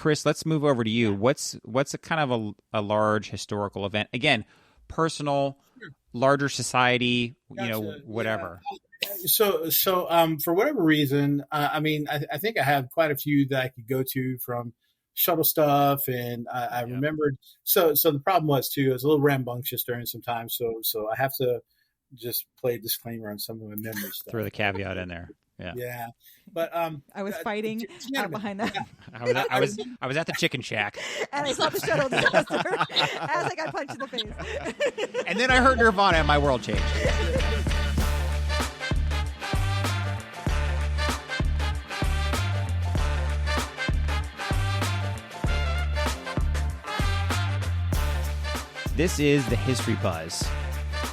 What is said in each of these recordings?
Chris, let's move over to you. What's a kind of a large historical event? Again, personal, larger society, whatever. Yeah. So for whatever reason, I think I have quite a few that I could go to, from shuttle stuff, and I remembered. So the problem was too, I was a little rambunctious during some time, so I have to just play a disclaimer on some of my memory stuff. Throw the caveat in there. Yeah. But I was fighting out behind that. Yeah. I was at the chicken shack, and I saw the shuttle disaster as I got punched in the face. And then I heard Nirvana, and my world changed. This is the History Buzz.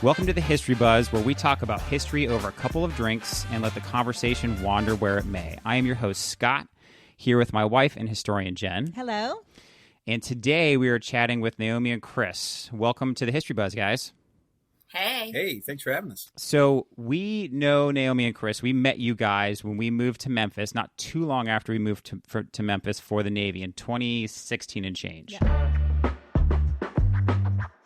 Welcome to the History Buzz, where we talk about history over a couple of drinks and let the conversation wander where it may. I am your host, Scott, here with my wife and historian, Jen. Hello. And today we are chatting with Naomi and Chris. Welcome to the History Buzz, guys. Hey. Hey, thanks for having us. So we know Naomi and Chris. We met you guys when we moved to Memphis, not too long after we moved to Memphis for the Navy in 2016 and change. Yeah.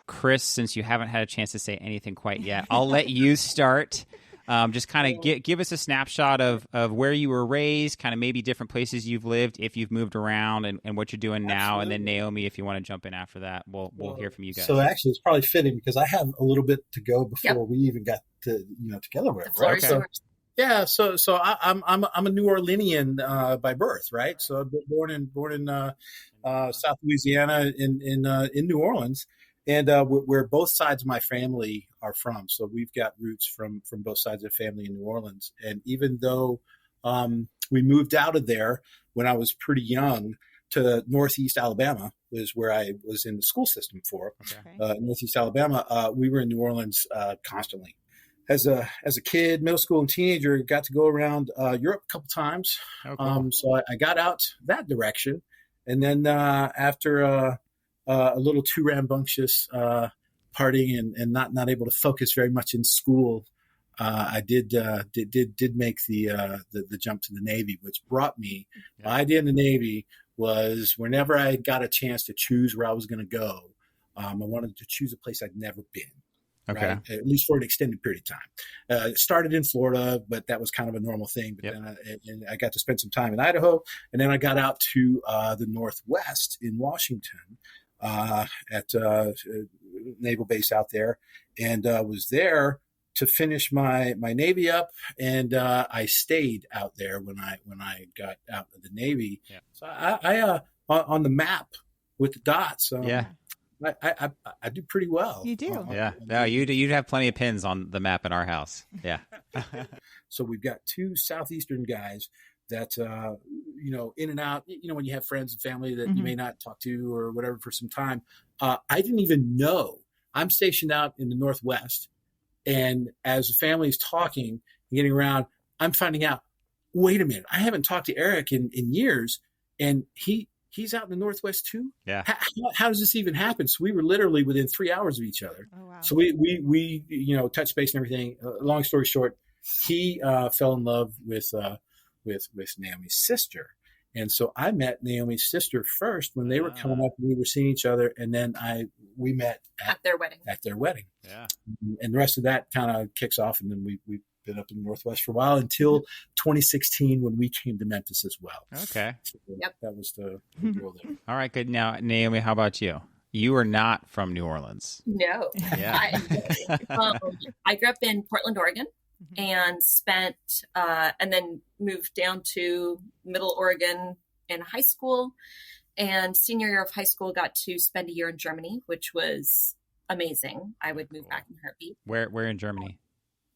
Chris, since you haven't had a chance to say anything quite yet, I'll let you start. Just kind of give us a snapshot of where you were raised, kind of maybe different places you've lived, if you've moved around, and what you're doing now. And then Naomi, if you want to jump in after that, we'll hear from you guys. So actually, it's probably fitting because I have a little bit to go before we even got to together, whatever. Right? So, yeah. So I'm a New Orleanian by birth, right? So I've been born in South Louisiana in New Orleans. And where both sides of my family are from. So we've got roots from both sides of the family in New Orleans. And even though we moved out of there when I was pretty young to Northeast Alabama, was where I was in the school system for. Okay. Northeast Alabama, we were in New Orleans constantly. As a kid, middle school and teenager, got to go around Europe a couple times. Oh, cool. So I got out that direction. And then after a little too rambunctious partying and not able to focus very much in school, I did make the jump to the Navy, which brought me. My idea in the Navy was whenever I got a chance to choose where I was going to go, I wanted to choose a place I'd never been. Okay, right? At least for an extended period of time. It started in Florida, but that was kind of a normal thing. But then I got to spend some time in Idaho, and then I got out to the Northwest in Washington. At naval base out there, and was there to finish my Navy up, and I stayed out there when I got out of the Navy. Yeah. So I on the map with the dots. I do pretty well. You do. No, you'd have plenty of pins on the map in our house. Yeah. So we've got two Southeastern guys that, in and out, when you have friends and family that you may not talk to or whatever for some time. I didn't even know. I'm stationed out in the Northwest. And as the family is talking and getting around, I'm finding out, wait a minute, I haven't talked to Eric in years. And he's out in the Northwest too? Yeah. How does this even happen? So we were literally within 3 hours of each other. Oh, wow. So we touched base and everything. Long story short, he fell in love with Naomi's sister. And so I met Naomi's sister first when they were coming up and we were seeing each other. And then we met at their wedding. Yeah. And the rest of that kind of kicks off. And then we've been up in the Northwest for a while until 2016 when we came to Memphis as well. Okay. So that was the deal there. All right, good. Now, Naomi, how about you? You are not from New Orleans. No. Yeah. I grew up in Portland, Oregon. And spent, and then moved down to Middle Oregon in high school. And senior year of high school, got to spend a year in Germany, which was amazing. I would move back in a heartbeat. Where in Germany?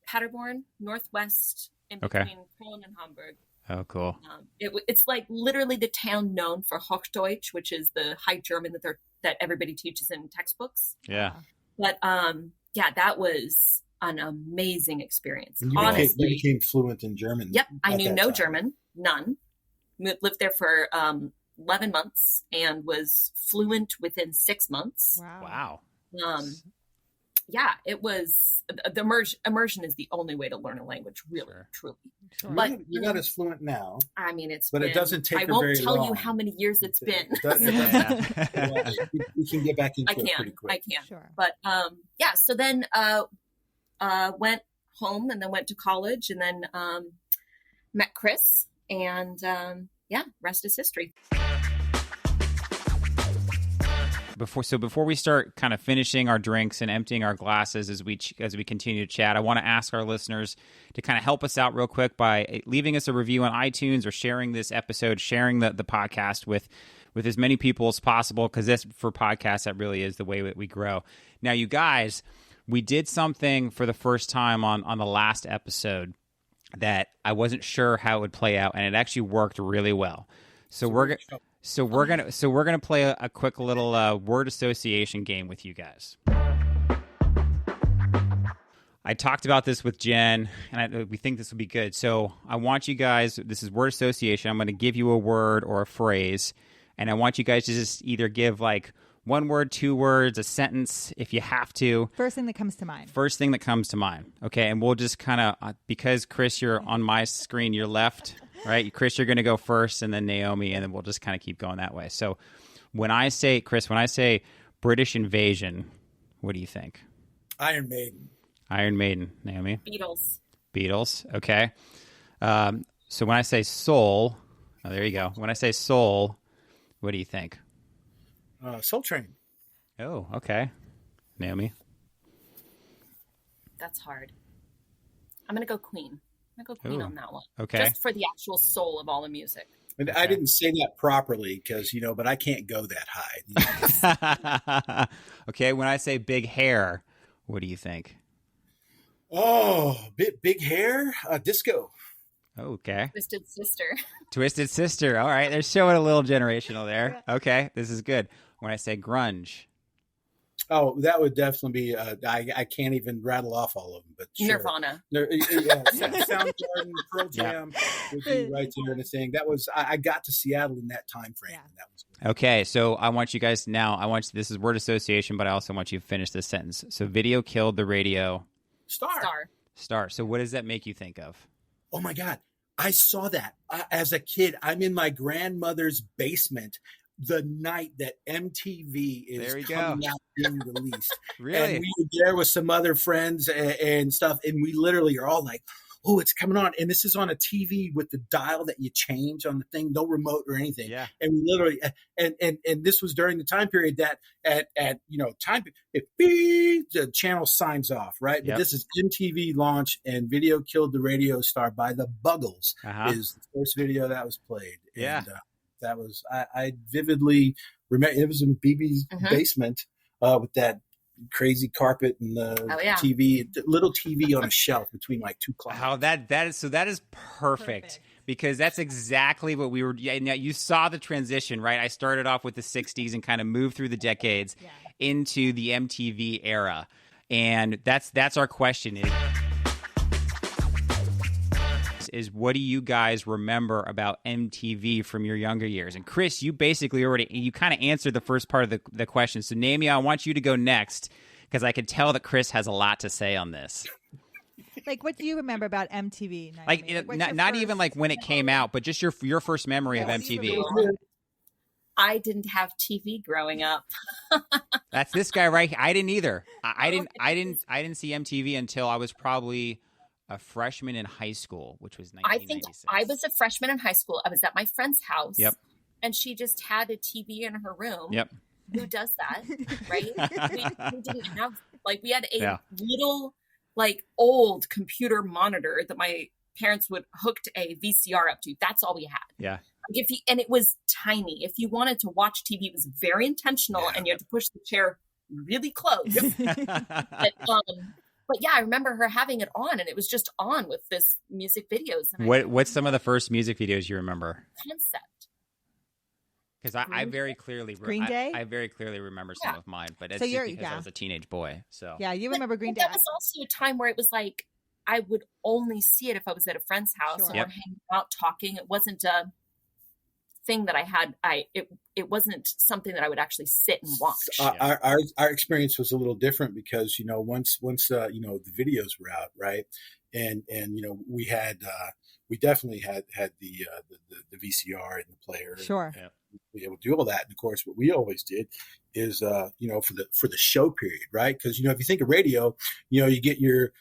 Paderborn, Northwest, in between Cologne and Hamburg. Oh, cool. It's like literally the town known for Hochdeutsch, which is the High German that everybody teaches in textbooks. Yeah. But that was an amazing experience. And you became fluent in German. Yep. I knew no German, none. Lived there for 11 months and was fluent within 6 months. Wow. it was the immersion is the only way to learn a language, really, truly. Sure. But you're not as fluent now. I mean, it been, doesn't take. I won't very tell long. you how many years it's been. You can get back into it pretty quick. I can. Sure. But so then went home and then went to college and then met Chris and rest is history. Before we start kind of finishing our drinks and emptying our glasses as we continue to chat, I want to ask our listeners to kind of help us out real quick by leaving us a review on iTunes or sharing this episode, sharing the podcast with as many people as possible, because this, for podcasts, that really is the way that we grow. Now, you guys, we did something for the first time on the last episode that I wasn't sure how it would play out, and it actually worked really well. So we're gonna play a quick little word association game with you guys. I talked about this with Jen, and we think this will be good. So I want you guys. This is word association. I'm going to give you a word or a phrase, and I want you guys to just either give like one word, 2 words, a sentence if you have to. First thing that comes to mind. First thing that comes to mind. Okay, and we'll just kind of because Chris, you're on my screen, you're left. Right, Chris, you're going to go first, and then Naomi, and then we'll just kind of keep going that way. So when I say British invasion, what do you think? Iron Maiden. Iron Maiden. Naomi? Beatles. Okay. So when I say soul, there you go. When I say soul, what do you think? Soul Train. Oh, okay. Naomi? That's hard. I'm going to go Queen. I'm going to go Queen on that one. Okay. Just for the actual soul of all the music. And I didn't say that properly because, but I can't go that high. Okay, when I say big hair, what do you think? Oh, big hair? Disco. Okay. Twisted Sister. All right, they're showing a little generational there. Okay, this is good. When I say grunge. Oh, that would definitely be. I can't even rattle off all of them, but sure. Nirvana. Soundgarden, Pearl Jam would be right there in the thing. That was. I got to Seattle in that time frame. And that was good. Okay, so I want you guys now. This is word association, but I also want you to finish this sentence. So, video killed the radio. Star. So, what does that make you think of? Oh my God, I saw that as a kid. I'm in my grandmother's basement the night that MTV is coming out being released. Really? And we were there with some other friends and stuff, and we literally are all like, oh, it's coming on. And this is on a TV with the dial that you change on the thing, no remote or anything. Yeah. And we literally, and this was during the time period that if the channel signs off, right? But this is MTV launch, and Video Killed the Radio Star by the Buggles is the first video that was played. Yeah. And, that was, I vividly remember, it was in BB's basement with that crazy carpet and the TV, little TV on a shelf between like 2 closets. How that is perfect because that's exactly what we were. Yeah, now you saw the transition, right? I started off with the 60s and kind of moved through the decades into the MTV era. And that's our question is what do you guys remember about MTV from your younger years? And Chris, you basically you kind of answered the first part of the question. So Naomi, I want you to go next because I can tell that Chris has a lot to say on this. Like, what do you remember about MTV? Naomi? Like, not even like when it came out, but just your first memory of MTV. I didn't have TV growing up. That's this guy right here. I didn't either. I didn't see MTV until I was probably a freshman in high school, which was 1996. I think I was a freshman in high school. I was at my friend's house. Yep. And she just had a TV in her room. Yep. Who does that, right? we didn't have, we had a little, old computer monitor that my parents would hooked a VCR up to. That's all we had. Yeah. And it was tiny. If you wanted to watch TV, it was very intentional, and you had to push the chair really close. But yeah, I remember her having it on, and it was just on with this music videos. And what's some of the first music videos you remember? Concept. Because I very clearly Green Day. I very clearly remember some of mine, but it's so just because I was a teenage boy. So yeah, you remember Green Day. That was also a time where it was like I would only see it if I was at a friend's house and we're hanging out talking. It wasn't thing that I had. It wasn't something that I would actually sit and watch. Our experience was a little different because, once the videos were out, right. And we definitely had the VCR and the player. Sure. And be able to do all that. And of course, what we always did is, for the show period, right? Because, if you think of radio, you get your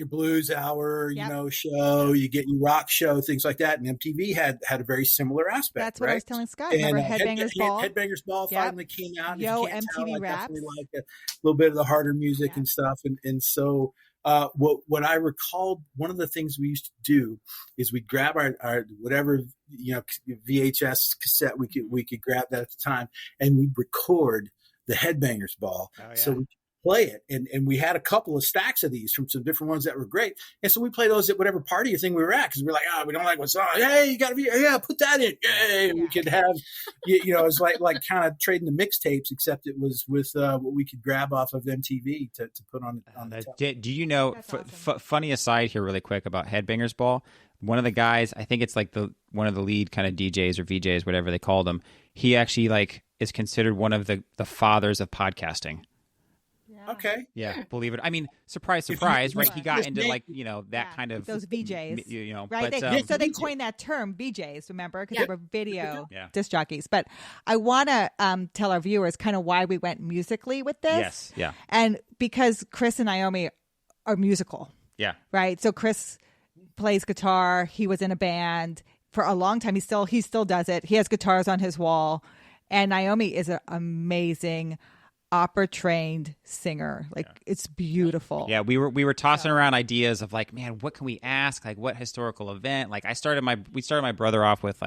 blues hour, show, you get your rock show, things like that. And MTV had a very similar aspect. That's what right? I was telling Scott. Remember Headbangers Ball? Headbangers Ball finally came out. Yo, MTV Raps. Like a little bit of the harder music and stuff. And so what I recalled, one of the things we used to do is we'd grab our whatever, VHS cassette we could grab that at the time, and we'd record the Headbangers Ball. Oh, yeah. So we could play it. And we had a couple of stacks of these from some different ones that were great. And so we play those at whatever party or thing we were at, because we're like, we don't like one song. Hey, you got to be, put that in. Yay. We could have, it's like kind of trading the mixtapes, except it was with what we could grab off of MTV to put on the Do you know, funny aside here really quick about Headbangers Ball, one of the guys, I think it's like one of the lead kind of DJs or VJs, whatever they called him, he actually is considered one of the fathers of podcasting. Okay. Yeah, believe it. I mean, surprise, right? He got into that kind of those VJs, right? But, so they coined that term VJs, remember? Because they were video disc jockeys. But I want to tell our viewers kind of why we went musically with this. Yes, yeah. And because Chris and Naomi are musical. Yeah. Right. So Chris plays guitar. He was in a band for a long time. He still does it. He has guitars on his wall, and Naomi is an amazing opera trained singer. It's beautiful. Yeah, we were tossing around ideas of man, what can we ask? What historical event? We started my brother off with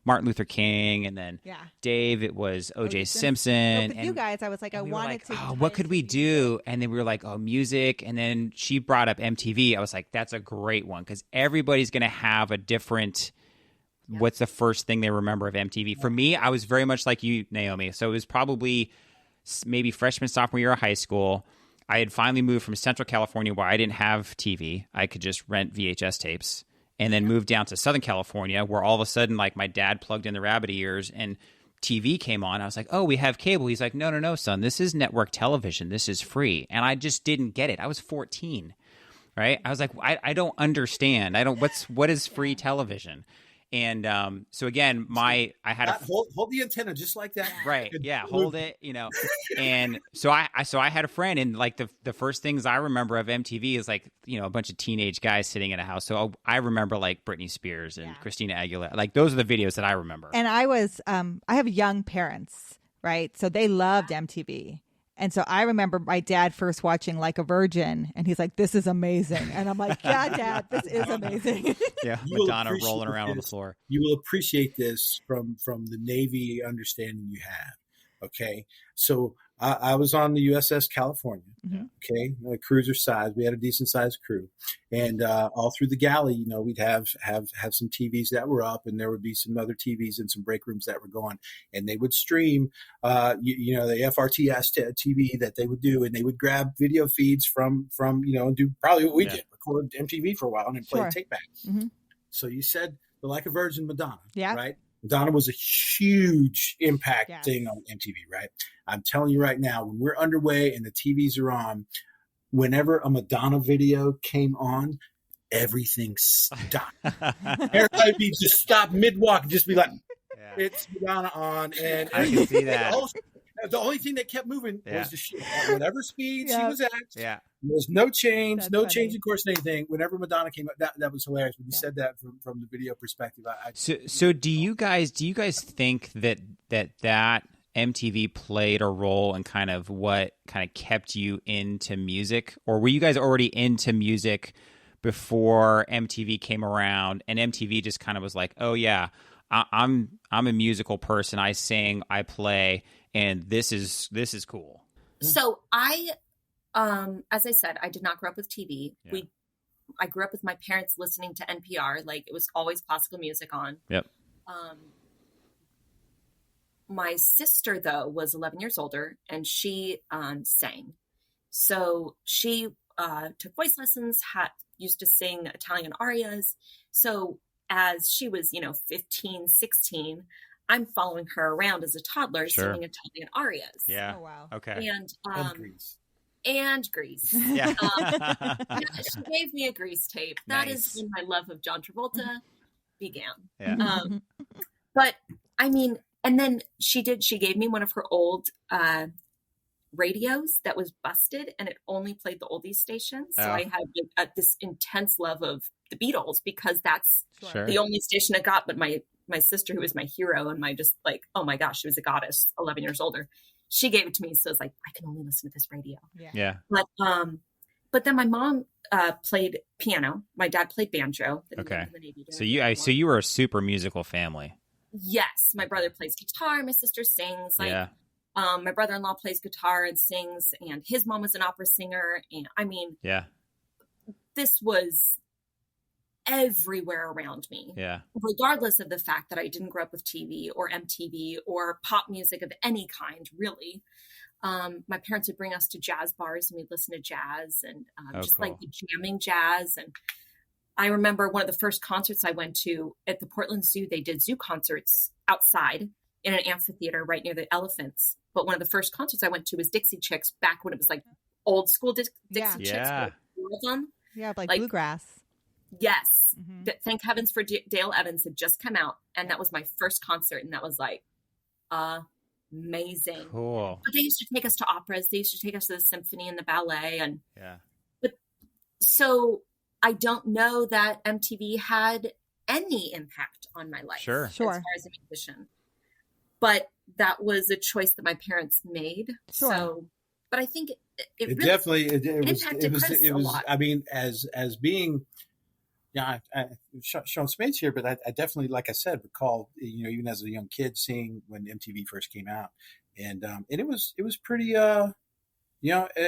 Martin Luther King, and then Dave, it was O.J. Simpson. With you guys, I was I wanted to. What could we do? And then we were like, music. And then she brought up MTV. I was like, that's a great one, because everybody's going to have a different. What's the first thing they remember of MTV? For me, I was very much like you, Naomi. So it was probably maybe freshman, sophomore year of high school. I had finally moved from Central California, where I didn't have TV. I could just rent VHS tapes, and then moved down to Southern California, where all of a sudden, my dad plugged in the rabbit ears and TV came on. I was like, we have cable. He's like, no, son, this is network television. This is free. And I just didn't get it. I was 14, right? I was like, I don't understand. What is free television? And so again, I had hold the antenna just like that, right? Yeah, hold it, And so I had a friend, and the first things I remember of MTV is a bunch of teenage guys sitting in a house. So I remember Britney Spears and Christina Aguilera. Those are the videos that I remember. And I have young parents, right? So they loved MTV. And so I remember my dad first watching Like a Virgin, and he's like, "This is amazing." And I'm like, "Yeah, Dad, this is amazing." Yeah, Madonna rolling around on the floor. You will appreciate this from the Navy understanding you have. Okay, so I was on the USS California. Mm-hmm. Okay, cruiser size. We had a decent sized crew, and all through the galley, we'd have some TVs that were up, and there would be some other TVs in some break rooms that were going, and they would stream, the FRTS TV that they would do, and they would grab video feeds from and do probably what we did, record MTV for a while and then play tape back. Mm-hmm. So you said the Like a Virgin Madonna, right? Madonna was a huge impact thing on MTV, right? I'm telling you right now, when we're underway and the TVs are on, whenever a Madonna video came on, everything stopped. Everybody would just stop mid-walk and just be like, it's Madonna on. And I can see that. The only thing that kept moving was the shit. At whatever speed she was at, there was no change, change in course in anything. Whenever Madonna came up, that was hilarious. When you said that from the video perspective, So do you guys think that MTV played a role in kind of what kind of kept you into music, or were you guys already into music before MTV came around, and MTV just kind of was like, oh yeah, I'm a musical person. I sing, I play, and this is cool. So I, as I said, I did not grow up with TV. Yeah. I grew up with my parents listening to NPR. It was always classical music on. Yep. My sister, though, was 11 years older, and she sang. So she took voice lessons, used to sing Italian arias. So as she was, 15, 16, I'm following her around as a toddler singing Italian arias. Yeah. Oh, wow. Okay. And Grease. Yeah. She gave me a Grease tape. That is when my love of John Travolta began. Yeah. But I mean, and then she gave me one of her old radios that was busted, and it only played the oldies stations. So I had this intense love of the Beatles because that's the only station I got. But my sister, who was my hero and my just like, oh my gosh, she was a goddess, 11 years older. She gave it to me. So it's like, I can only listen to this radio. Yeah. But then my mom played piano. My dad played banjo. Okay. So you were a super musical family. Yes. My brother plays guitar. My sister sings. My brother-in-law plays guitar and sings, and his mom was an opera singer. And I mean, this was everywhere around me. Yeah. Regardless of the fact that I didn't grow up with TV or MTV or pop music of any kind, really. My parents would bring us to jazz bars and we'd listen to jazz and like the jamming jazz. And I remember one of the first concerts I went to at the Portland Zoo. They did zoo concerts outside in an amphitheater right near the elephants. But one of the first concerts I went to was Dixie Chicks back when it was like old school Dixie Chicks. Yeah. Yeah, like bluegrass. Yes. Mm-hmm. Thank heavens for Dale Evans had just come out. And that was my first concert. And that was like amazing. Cool. But they used to take us to operas. They used to take us to the symphony and the ballet. And but so I don't know that MTV had any impact on my life. Sure. As far as a musician. But that was a choice that my parents made. Sure. So, but I think it really definitely impacted Chris a lot. I mean, as being, Sean Spade's here, but I definitely, like I said, recall, even as a young kid seeing when MTV first came out, and it was pretty, it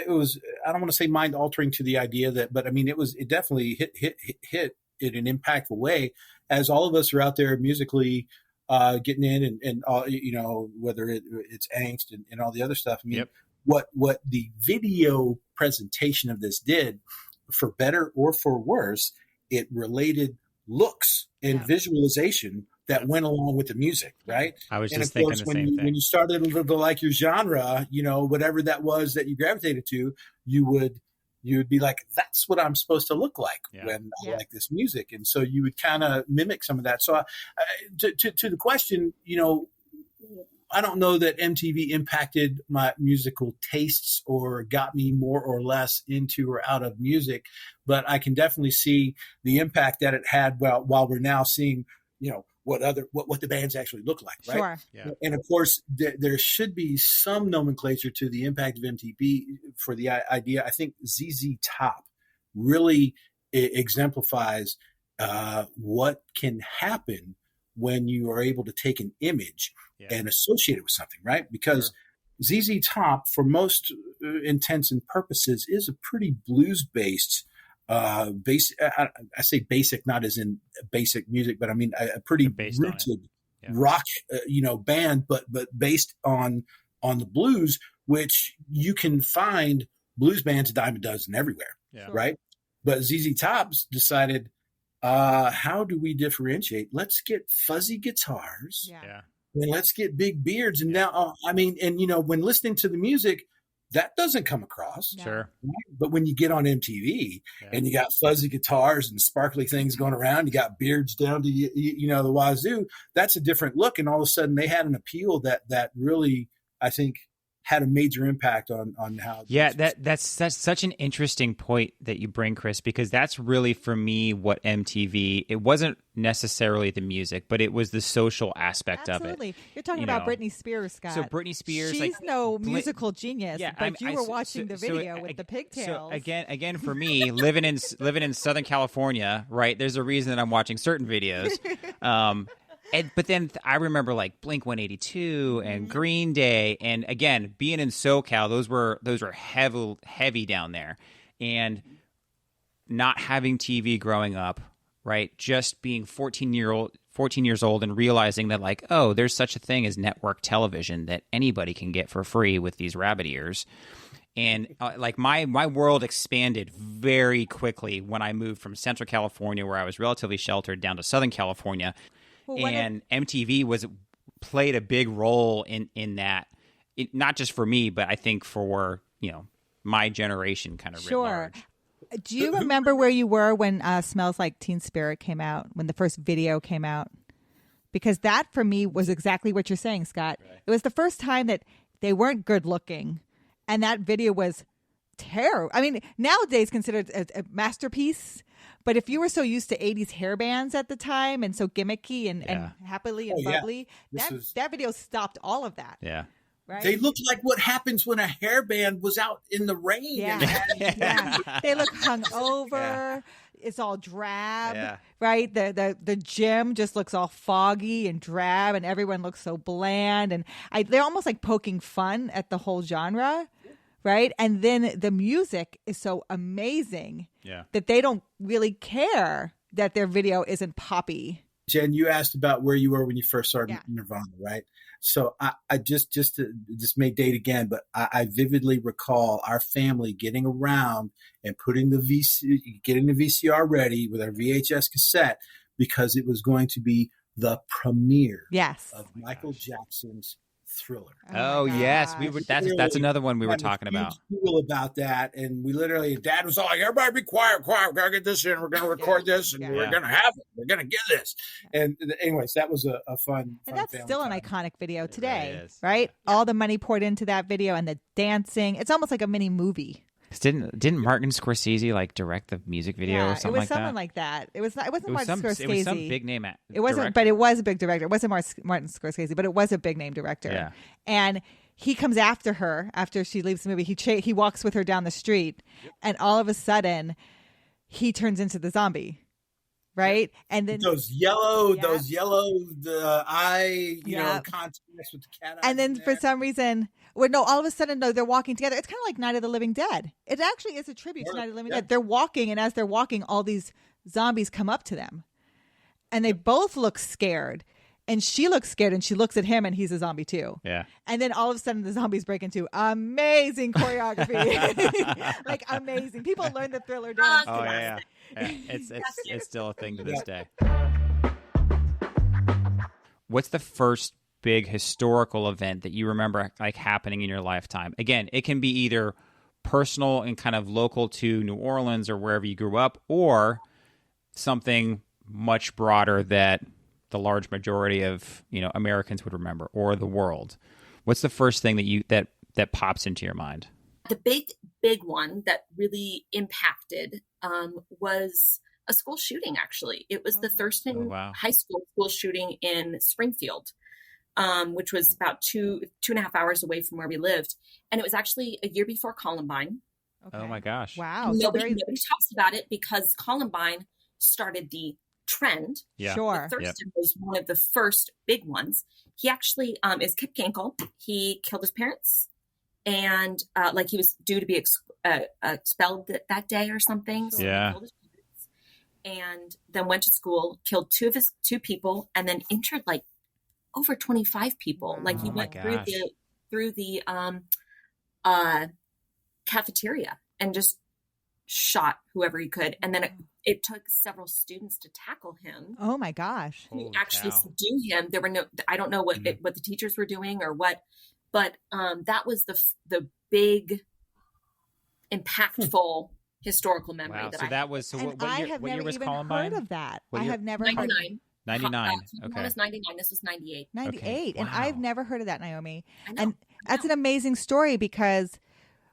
was, I don't want to say mind altering to the idea that, but I mean, it definitely hit in an impactful way as all of us are out there musically, getting in and all, whether it's angst and all the other stuff. I mean, what the video presentation of this did, for better or for worse, it related looks and visualization that went along with the music, right? I was just thinking the same thing. When you started to like your genre, whatever that was that you gravitated to, you would be like, that's what I'm supposed to look like when I like this music. And so you would kind of mimic some of that. So to the question, I don't know that MTV impacted my musical tastes or got me more or less into or out of music, but I can definitely see the impact that it had while we're now seeing, what the bands actually look like, right? Sure. Yeah. And of course, there should be some nomenclature to the impact of MTV for the idea. I think ZZ Top really exemplifies what can happen when you are able to take an image and associate it with something, right? Because ZZ Top, for most intents and purposes, is a pretty blues-based I say basic, not as in basic music, but I mean a pretty rooted rock, band, but based on the blues, which you can find blues bands a dime a dozen everywhere, right? But ZZ Top's decided, how do we differentiate? Let's get fuzzy guitars, and let's get big beards. And now, when listening to the music, that doesn't come across. Sure. Right? But when you get on MTV and you got fuzzy guitars and sparkly things going around, you got beards down to, the wazoo, that's a different look. And all of a sudden they had an appeal that really, I think, had a major impact on how. Yeah, that's such an interesting point that you bring, Chris, because that's really, for me, what MTV, it wasn't necessarily the music, but it was the social aspect of it. Absolutely. You're talking about Britney Spears, Scott. So Britney Spears, she's no musical genius, but you were watching the video with the pigtails. So again, for me, living in Southern California, right? There's a reason that I'm watching certain videos. But then I remember like Blink-182 and Green Day, and again, being in SoCal, those were heavy down there, and not having TV growing up, right? Just being 14 years old and realizing that like, oh, there's such a thing as network television that anybody can get for free with these rabbit ears. And like my world expanded very quickly when I moved from Central California, where I was relatively sheltered, down to Southern California. And MTV was played a big role in that, not just for me, but I think for, my generation kind of writ large. Do you remember where you were when Smells Like Teen Spirit came out, when the first video came out? Because that, for me, was exactly what you're saying, Scott. Right. It was the first time that they weren't good looking, and that video was terrible. I mean, nowadays considered a masterpiece, but if you were so used to 80s hair bands at the time and so gimmicky and happily and bubbly, that video stopped all of that. Yeah. Right? They looked like what happens when a hairband was out in the rain. Yeah. They look hungover. Yeah. It's all drab, right? The gym just looks all foggy and drab, and everyone looks so bland. And they're almost like poking fun at the whole genre, right? And then the music is so amazing that they don't really care that their video isn't poppy. Jen, you asked about where you were when you first started Nirvana, right? So I just this may date again, but I vividly recall our family getting around and getting the VCR ready with our VHS cassette because it was going to be the premiere of Michael Jackson's Thriller. Oh yes, we were. That's another one we were talking about. Cool about that, and we literally, Dad was all like, "Everybody, be quiet! We gotta get this in. We're gonna record this, and we're gonna have it. We're gonna get this." And anyways, that was a fun. And that's still an iconic video today, really is. Right? All the money poured into that video and the dancing. It's almost like a mini movie. Didn't Martin Scorsese direct the music video or something like that? It was something like that. It wasn't Martin Scorsese. It was some big name. It wasn't, but it was a big director. It wasn't Martin Scorsese, but it was a big name director. Yeah. And he comes after her after she leaves the movie. He walks with her down the street, and all of a sudden, he turns into the zombie. Right, and then those yellow eye, contrast with the cat. And then for some reason, all of a sudden, they're walking together. It's kind of like Night of the Living Dead. It actually is a tribute to Night of the Living Dead. They're walking, and as they're walking, all these zombies come up to them, and they both look scared. And she looks scared, and she looks at him, and he's a zombie too. Yeah. And then all of a sudden, the zombies break into amazing choreography, like amazing. People learn the Thriller dance. Oh yeah. It's still a thing to this day. What's the first big historical event that you remember happening in your lifetime? Again, it can be either personal and kind of local to New Orleans or wherever you grew up, or something much broader that the large majority of Americans would remember, or the world. What's the first thing that pops into your mind? The big one that really impacted was a school shooting. Actually, it was the Thurston High School shooting in Springfield, which was about 2.5 hours away from where we lived, and it was actually a year before Columbine. Okay. Oh my gosh! Wow! Nobody talks about it because Columbine started the trend. Yeah. Sure. Thurston was one of the first big ones. He actually is Kip Gankle. He killed his parents, and he was due to be expelled that day or something. So yeah. He killed his parents, and then went to school, killed two people, and then injured over 25 people. He went through the cafeteria and just shot whoever he could, and then it took several students to tackle him. Oh my gosh! To actually subdue him. There were I don't know what the teachers were doing or what, but that was the big, impactful historical memory. Wow! That so that was what year was Columbine? Heard of that. I have never 99. 99. Okay. That was 99. This was 98. 98, okay. And wow. I've never heard of that, Naomi. I know. That's an amazing story because,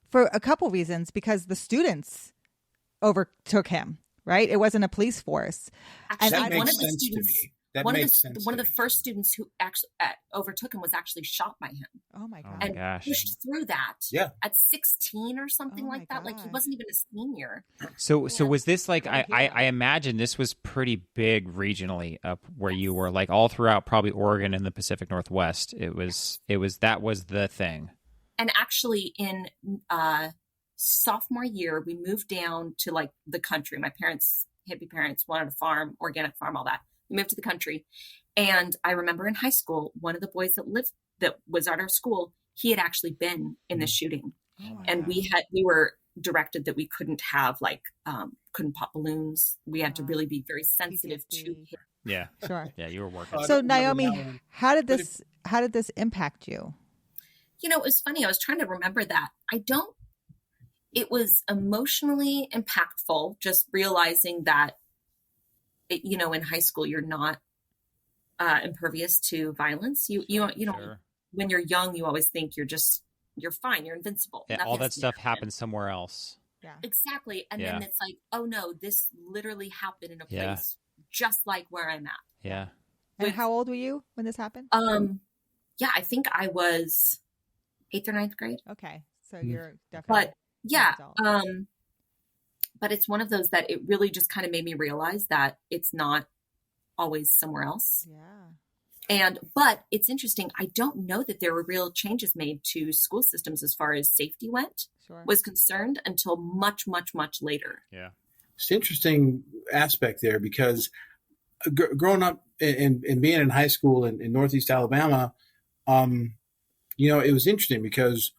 for a couple reasons, because the students overtook him, right? It wasn't a police force. Actually, that makes sense to me. One of the first students who actually overtook him was actually shot by him. Oh my god! And gosh. pushed through that at 16 or something like that. gosh. He wasn't even a senior. So was this I imagine this was pretty big regionally up where you were, all throughout probably Oregon and the Pacific Northwest. That was the thing. And actually in sophomore year, we moved down to the country. My parents, hippie parents, wanted a farm, organic farm, all that. We moved to the country. And I remember in high school, one of the boys that was at our school, he had actually been in the shooting. Oh, and we were directed that we couldn't have couldn't pop balloons. We had to really be very sensitive PTSD. to him. Yeah. Sure. Yeah, you were working. So Naomi, how did this how did this impact you? It was funny. I was trying to remember that. It was emotionally impactful, just realizing that, in high school, you're not impervious to violence. You don't, Sure. When you're young, you always think you're fine. You're invincible. Yeah, all that stuff happens somewhere else. Yeah, exactly. And then it's like, oh no, this literally happened in a place just like where I'm at. Yeah. And how old were you when this happened? Yeah, I think I was 8th or 9th grade. Okay. So you're definitely. But it's one of those that it really just kind of made me realize that it's not always somewhere else. Yeah. But it's interesting. I don't know that there were real changes made to school systems as far as safety was concerned until much, much, much later. Yeah. It's an interesting aspect there because growing up and being in high school in Northeast Alabama, it was interesting because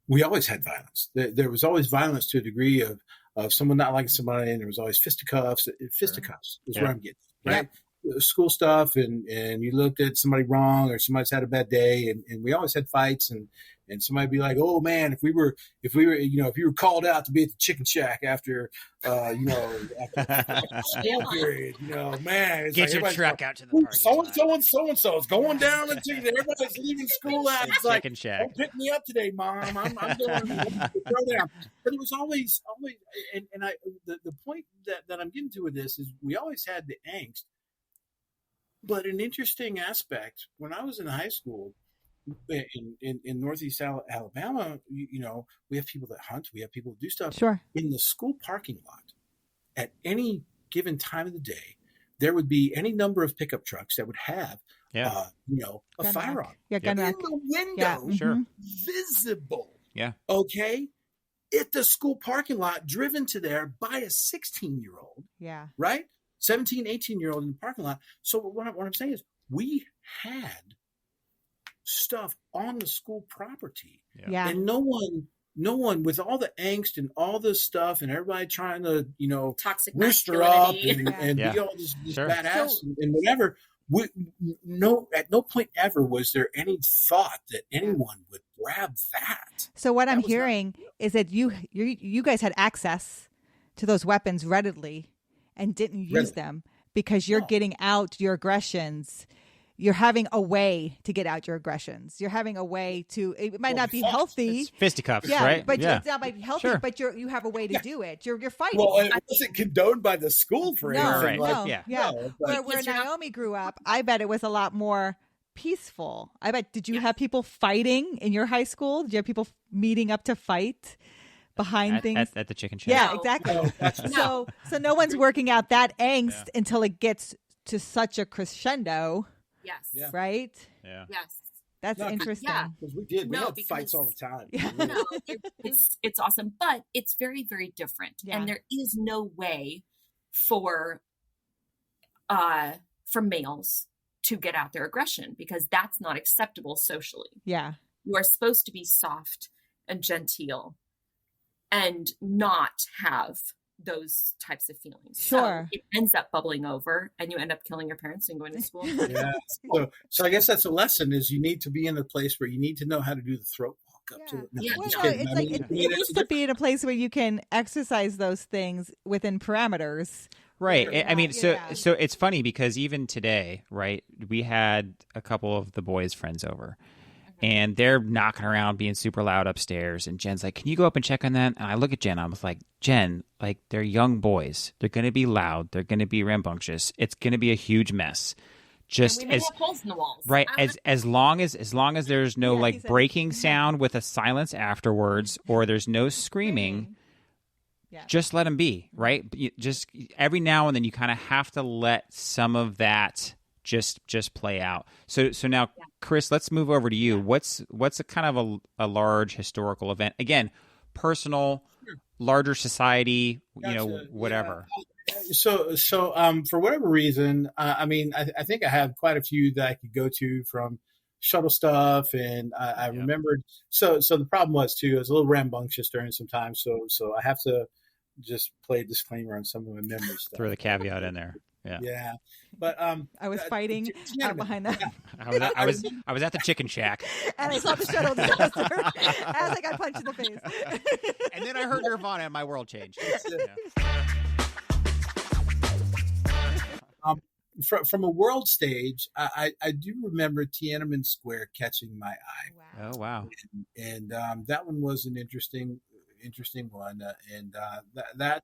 we always had violence. There was always violence to a degree of someone not liking somebody, and there was always fisticuffs. Fisticuffs is where I'm getting, right? Yeah. School stuff, and you looked at somebody wrong, or somebody's had a bad day, and we always had fights, and somebody be like, "Oh man, if you were called out to be at the chicken shack after, period, man, it's get like your truck out to the park. So is going down and everybody's leaving school out. It's like, chicken shack. Don't pick me up today, Mom. I'm going to throw down. But it was always, and the point that I'm getting to with this is we always had the angst. But an interesting aspect, when I was in high school in Northeast Alabama, we have people that hunt, we have people that do stuff. Sure. In the school parking lot, at any given time of the day, there would be any number of pickup trucks that would have, a gun firearm rack. Yeah, gun rack. in the window, Yeah. Sure. visible. Yeah. Okay. At the school parking lot, driven to there by a 16-year-old. Yeah. Right? 17, 18-year-old in the parking lot. So what I'm saying is we had stuff on the school property. Yeah. And no one with all the angst and all this stuff and everybody trying to, toxic rooster up masculinity. and be all this Sure. badass and whatever. At no point ever was there any thought that anyone would grab that. So what I'm hearing is that you guys had access to those weapons readily and didn't use them because you're getting out your aggressions. You're having a way to get out your aggressions. You're having a way to, it might not be healthy. It's fisticuffs, yeah, right? But it's not might be healthy, Sure. but you have a way to do it. You're fighting. Well, it wasn't condoned by the school for anything. Where Naomi grew up, I bet it was a lot more peaceful. I bet, did you have people fighting in your high school? Did you have people meeting up to fight? Behind things at the chicken shack. Yeah, exactly. So no one's working out that angst until it gets to such a crescendo. Yes. Yeah. Right? Yeah. Yes. That's interesting. Because we did. We had fights all the time. Yeah. No, it's awesome, but it's very, very different. Yeah. And there is no way for males to get out their aggression because that's not acceptable socially. Yeah. You are supposed to be soft and genteel and not have those types of feelings. Sure. So it ends up bubbling over and you end up killing your parents and going to school. Yeah. So I guess that's a lesson is you need to be in a place where you need to know how to do the throat walk up to it. No, it used to be in a place where you can exercise those things within parameters. Right. I mean, so it's funny because even today, right, we had a couple of the boys' friends over. And they're knocking around being super loud upstairs. And Jen's like, can you go up and check on that? And I look at Jen. I was like, Jen, like they're young boys. They're going to be loud. They're going to be rambunctious. It's going to be a huge mess. Just and we may have holes in the walls. Right. As long as there's no breaking sound with a silence afterwards or there's no screaming, just let them be. Right. Just every now and then you kind of have to let some of that just play out. So now, Chris, let's move over to you. What's a kind of a large historical event? Again, personal, larger society, whatever. So for whatever reason, I think I have quite a few that I could go to from shuttle stuff, and I remembered. So the problem was too, I was a little rambunctious during some time. So I have to just play a disclaimer on some of my memory stuff. Throw the caveat in there. Yeah. But I was fighting out behind that. I was at the chicken shack, and I saw the shuttle disaster as I got punched in the face. And then I heard Nirvana, and my world changed. From a world stage, I do remember Tiananmen Square catching my eye. Wow. Oh wow! And that one was an interesting one, and that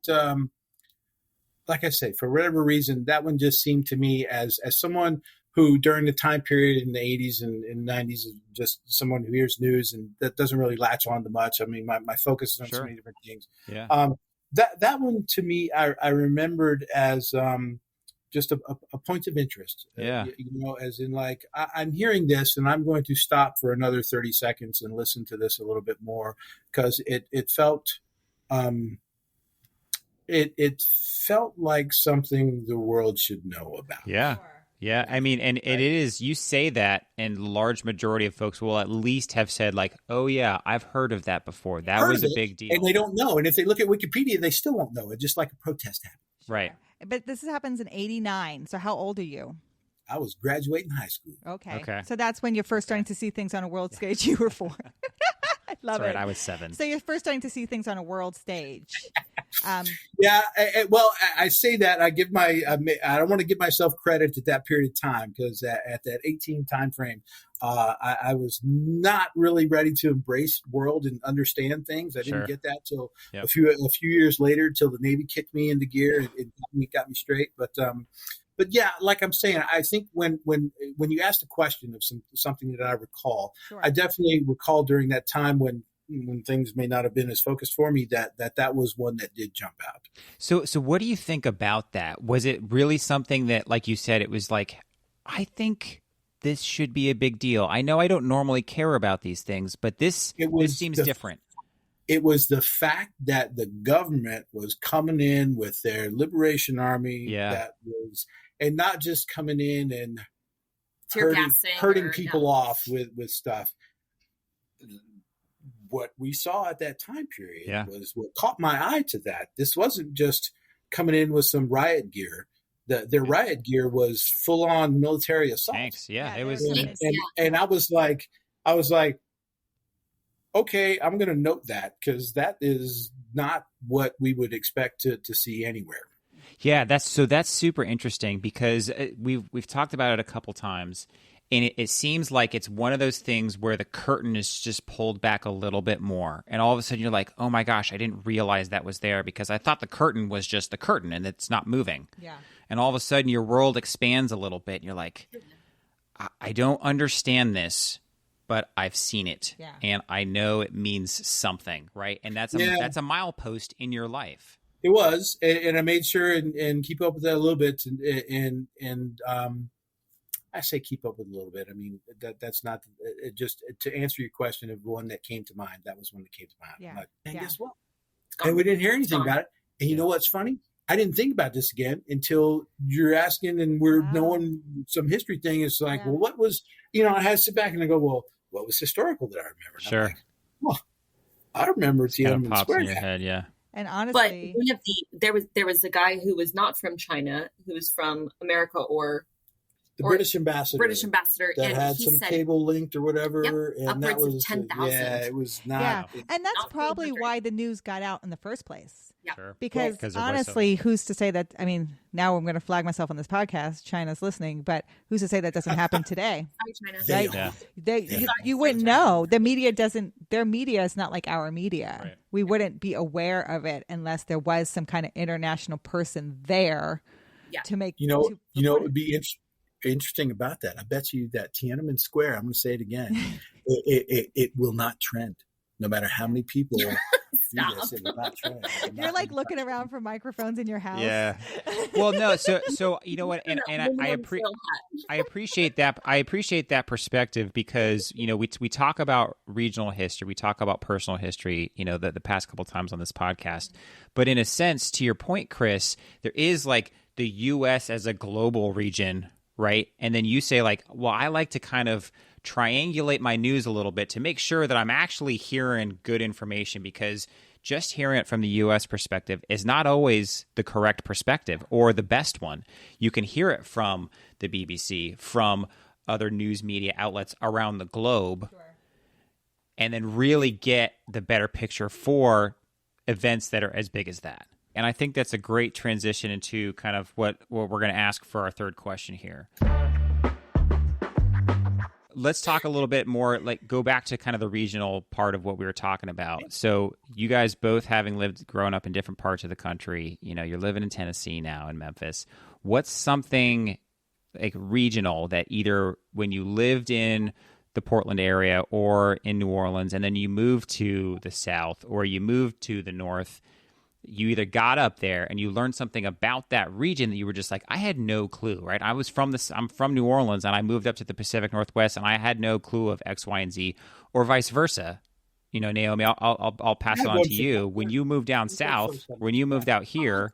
like I say, for whatever reason, that one just seemed to me as someone who during the time period in the 80s and 90s is just someone who hears news and that doesn't really latch on to much. I mean, my focus is on so many different things. Yeah. That one to me, I remembered as just a point of interest. Yeah. As in like, I'm hearing this and I'm going to stop for another 30 seconds and listen to this a little bit more because it felt, it felt like something the world should know about. Yeah. Yeah. I mean, and it is, you say that, and large majority of folks will at least have said like, oh yeah, I've heard of that before. That was a big deal. And they don't know. And if they look at Wikipedia, they still won't know it, just like a protest happened. Right. But this happens in 89. So how old are you? I was graduating high school. Okay. So that's when you're first starting to see things on a world stage. You were 4. I love it. Right, I was 7. So you're first starting to see things on a world stage. Well, I say that I don't want to give myself credit at that period of time because at that 18 time frame, I was not really ready to embrace world and understand things. I didn't get that till a few years later, till the Navy kicked me into gear and got me straight. But yeah, like I'm saying, I think when you asked a question of something that I recall, I definitely recall during that time when things may not have been as focused for me, that was one that did jump out. So what do you think about that? Was it really something that, like you said, it was like, I think this should be a big deal. I know I don't normally care about these things, but this seems different. It was the fact that the government was coming in with their liberation army that was, and not just coming in and hurting people off with stuff. What we saw at that time period was what caught my eye to that. This wasn't just coming in with some riot gear. Their riot gear was full on military assault. Tanks, it was. And I was like, okay, I'm going to note that because that is not what we would expect to see anywhere. Yeah, that's super interesting because we've talked about it a couple times. And it seems like it's one of those things where the curtain is just pulled back a little bit more. And all of a sudden you're like, oh my gosh, I didn't realize that was there because I thought the curtain was just the curtain and it's not moving. Yeah. And all of a sudden your world expands a little bit. And you're like, I don't understand this, but I've seen it. Yeah. And I know it means something, right? And that's a milepost in your life. It was. And I made sure and keep up with that a little bit. And I say keep up with a little bit. I mean, that's not just to answer your question of one that came to mind. That was one that came to mind. Yeah. Like, and guess what? And we didn't hear anything about it. And you know what's funny? I didn't think about this again until you're asking and we're knowing some history thing. It's like, well, what was, I had to sit back and I go, well, what was historical that I remember? And sure. I'm like, well, I remember Tiananmen Square. In your head, yeah. And honestly, but there was a guy who was not from China, who was from America or British ambassador that and had some cable linked or whatever, and that was 10,000. It was not. Yeah, and that's probably why the news got out in the first place. Yeah, sure. Because honestly, who's to say that? I mean, now I'm going to flag myself on this podcast. China's listening, but who's to say that doesn't happen today? Sorry, China. You wouldn't know. The media doesn't. Their media is not like our media. Right. We wouldn't be aware of it unless there was some kind of international person there to make. It would be interesting about that. I bet you that Tiananmen Square, I'm going to say it again, it will not trend. No matter how many people do this, it will not trend. You're like looking around for microphones in your house. Yeah. Well, no. So you know what? And I appreciate that. I appreciate that perspective because we talk about regional history, we talk about personal history. The past couple times on this podcast, but in a sense, to your point, Chris, there is like the U.S. as a global region. Right. And then you say like, well, I like to kind of triangulate my news a little bit to make sure that I'm actually hearing good information because just hearing it from the U.S. perspective is not always the correct perspective or the best one. You can hear it from the BBC, from other news media outlets around the globe, and then really get the better picture for events that are as big as that. And I think that's a great transition into kind of what we're going to ask for our third question here. Let's talk a little bit more, like go back to kind of the regional part of what we were talking about. So you guys both having grown up in different parts of the country, you know, you're living in Tennessee now in Memphis. What's something like regional that either when you lived in the Portland area or in New Orleans and then you moved to the South or you moved to the North, you either got up there and you learned something about that region that you were just like, I had no clue, right? I'm from New Orleans and I moved up to the Pacific Northwest and I had no clue of X, Y, and Z, or vice versa. You know, Naomi, I'll pass it on to you. When you moved down south, when you moved out here,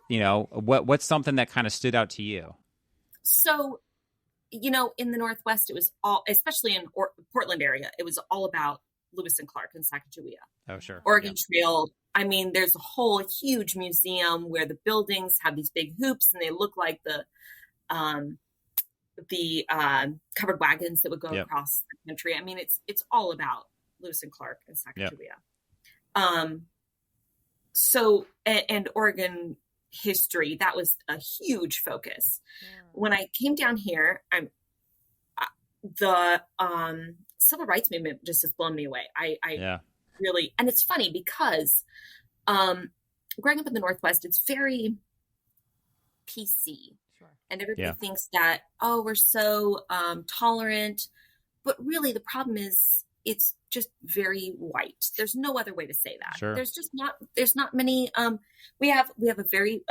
you know, what's something that kind of stood out to you? So, you know, in the Northwest, it was all, especially in Portland area, it was all about Lewis and Clark and Sacagawea. Oh, sure. Oregon Trail. I mean, there's a whole huge museum where the buildings have these big hoops and they look like the covered wagons that would go across the country. I mean, it's all about Lewis and Clark and Sacagawea. So, and Oregon history, that was a huge focus. When I came down here, the civil rights movement just has blown me away. I really, and it's funny because growing up in the Northwest, it's very PC. And everybody thinks that, oh, we're so tolerant. But really the problem is it's just very white. There's no other way to say that. Sure. There's not many, we have a very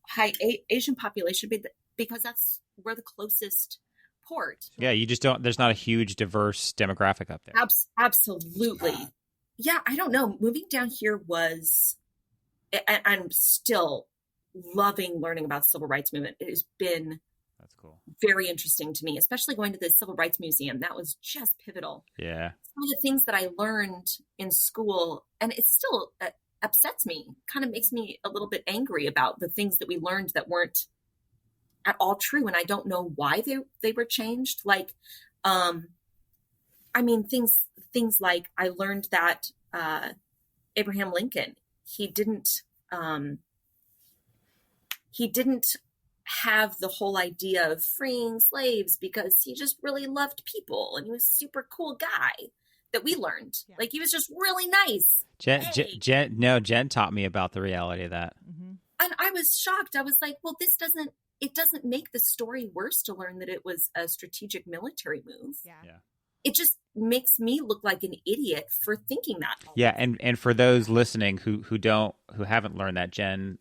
high Asian population because that's where the closest port. Yeah, you just don't, there's not a huge diverse demographic up there. Absolutely. Yeah, I don't know. Moving down here was, I'm still loving learning about the civil rights movement. It has been that's cool, very interesting to me, especially going to the Civil Rights Museum. That was just pivotal. Yeah. Some of the things that I learned in school, and it still upsets me, kind of makes me a little bit angry about the things that we learned that weren't at all true. And I don't know why they were changed. Like, I mean, things like I learned that Abraham Lincoln, he didn't have the whole idea of freeing slaves because he just really loved people and he was a super cool guy that we learned. Yeah. Like he was just really nice. Jen taught me about the reality of that. Mm-hmm. And I was shocked. I was like, well, it doesn't make the story worse to learn that it was a strategic military move. Yeah. It just makes me look like an idiot for thinking that. Yeah, and for those listening who haven't learned that, Jen,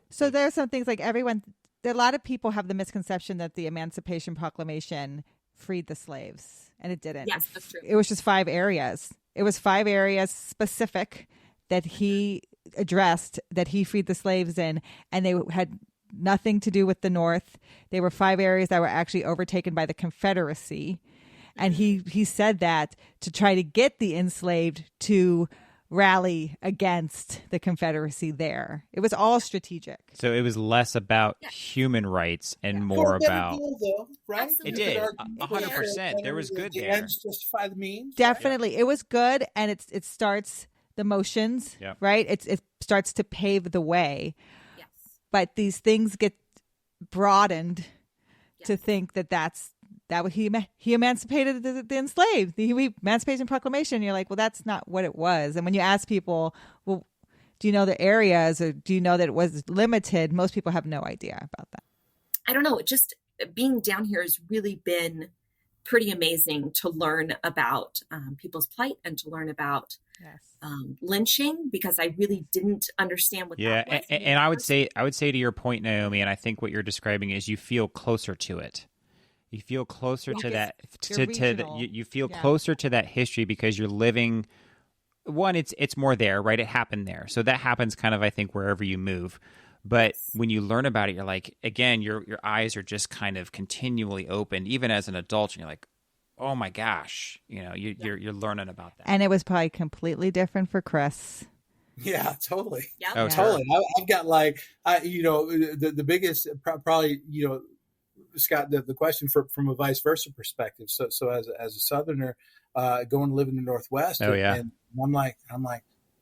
so there are some things like a lot of people have the misconception that the Emancipation Proclamation freed the slaves, and it didn't. Yes, that's true. It was just 5 areas. It was 5 areas specific that he addressed that he freed the slaves in, and they had nothing to do with the North. They were 5 areas that were actually overtaken by the Confederacy. And he said that to try to get the enslaved to rally against the Confederacy there. It was all strategic. So it was less about human rights and more about... right? It did. 100%. There was good there. Justify the means. Definitely. It was good, and it starts the motions, right? It starts to pave the way. Yes. But these things get broadened to think that he emancipated the enslaved, the Emancipation Proclamation. You're like, well, that's not what it was. And when you ask people, well, do you know the areas or do you know that it was limited? Most people have no idea about that. I don't know. Just being down here has really been pretty amazing to learn about people's plight and to learn about lynching, because I really didn't understand what that was. And I would say to your point, Naomi, and I think what you're describing is you feel closer to it. You feel closer to that. You feel closer to that history because you're living. One, it's more there, right? It happened there, so that happens kind of, I think, wherever you move. But when you learn about it, you're like, again, your eyes are just kind of continually opened, even as an adult, and you're like, oh my gosh, you're learning about that. And it was probably completely different for Chris. Yeah, totally. Yeah, oh, totally. I've got the biggest probably, Scott, the question from a vice versa perspective. So as a Southerner, going to live in the Northwest, and I'm like,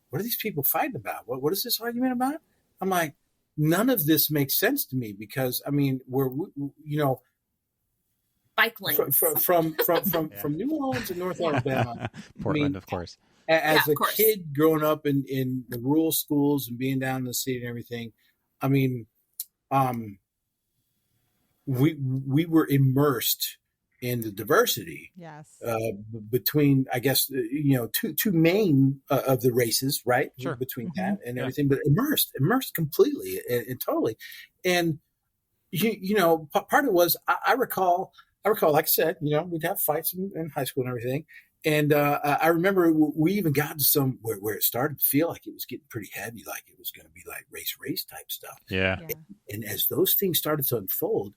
what are these people fighting about? What is this argument about? I'm like, none of this makes sense to me because we're bike lanes from New Orleans to North Alabama, Portland, of course. As a kid growing up in the rural schools and being down in the city and everything, we were immersed in the diversity. Yes. Between, I guess, two main of the races, right? Sure. Between that and everything, but immersed completely and totally. And part of it was I recall, like I said, we'd have fights in high school and everything. And I remember we even got to some where it started to feel like it was getting pretty heavy, like it was going to be like race type stuff. Yeah. And as those things started to unfold,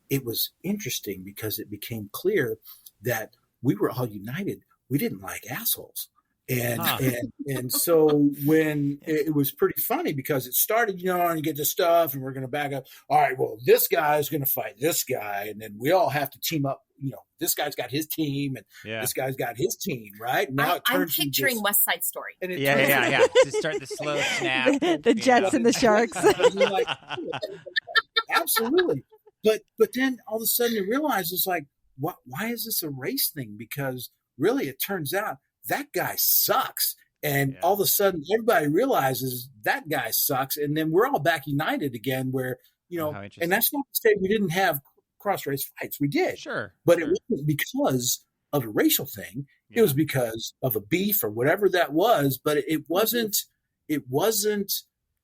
it was interesting because it became clear that we were all united. We didn't like assholes. And so when it was pretty funny because it started, and you get this stuff and we're going to back up. All right, well, this guy is going to fight this guy. And then we all have to team up. This guy's got his team and this guy's got his team, right? Now I'm picturing West Side Story. And yeah. To start the slow snap. The Jets and the Sharks. Like, absolutely. But then all of a sudden you realize it's like, why is this a race thing? Because really it turns out that guy sucks. And all of a sudden everybody realizes that guy sucks. And then we're all back united again where, and that's not to say we didn't have cross-race fights. We did. Sure. But it wasn't because of a racial thing. Yeah. It was because of a beef or whatever that was. But it wasn't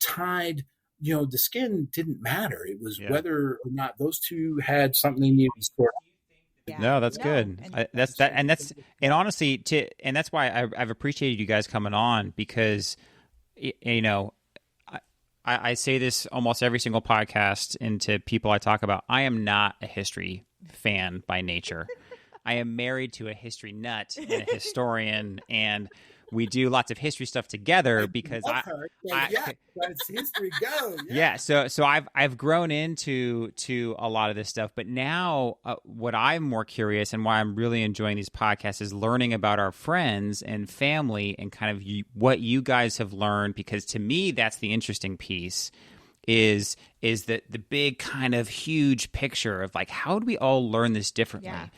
tied, the skin didn't matter. It was whether or not those two had something they needed to sort out. No, that's good. And honestly, and that's why I've appreciated you guys coming on because, I say this almost every single podcast and to people I talk about. I am not a history fan by nature. I am married to a history nut and a historian, and we do lots of history stuff together because that's history go. Yeah. So I've grown into a lot of this stuff, but now what I'm more curious and why I'm really enjoying these podcasts is learning about our friends and family and kind of what you guys have learned, because to me that's the interesting piece is the big kind of huge picture of like, how do we all learn this differently? Yeah.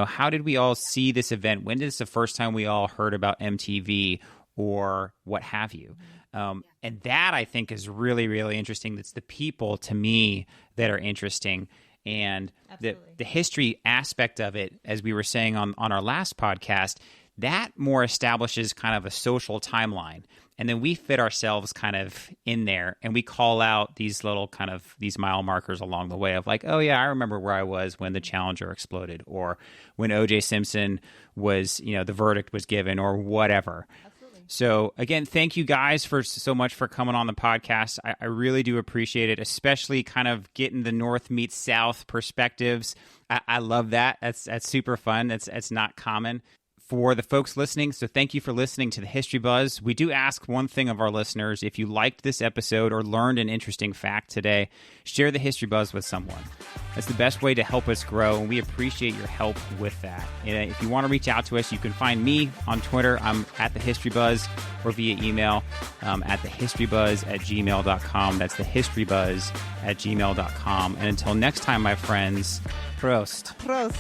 How did we all see this event? When is the first time we all heard about MTV or what have you? And that I think is really, really interesting. That's the people to me that are interesting. And the history aspect of it, as we were saying on our last podcast, that more establishes kind of a social timeline. And then we fit ourselves kind of in there and we call out these little kind of these mile markers along the way of like, oh yeah, I remember where I was when the Challenger exploded or when O.J. Simpson was, the verdict was given or whatever. Absolutely. So again, thank you guys so much for coming on the podcast. I really do appreciate it, especially kind of getting the North meets South perspectives. I love that. That's super fun. That's not common for the folks listening. So thank you for listening to the History Buzz. We do ask one thing of our listeners. If you liked this episode or learned an interesting fact today, share the History Buzz with someone. That's the best way to help us grow, and we appreciate your help with that. And if you want to reach out to us, you can find me on Twitter. I'm at The History Buzz, or via email at thehistorybuzz@gmail.com. That's thehistorybuzz@gmail.com. And until next time, my friends, Prost. Prost.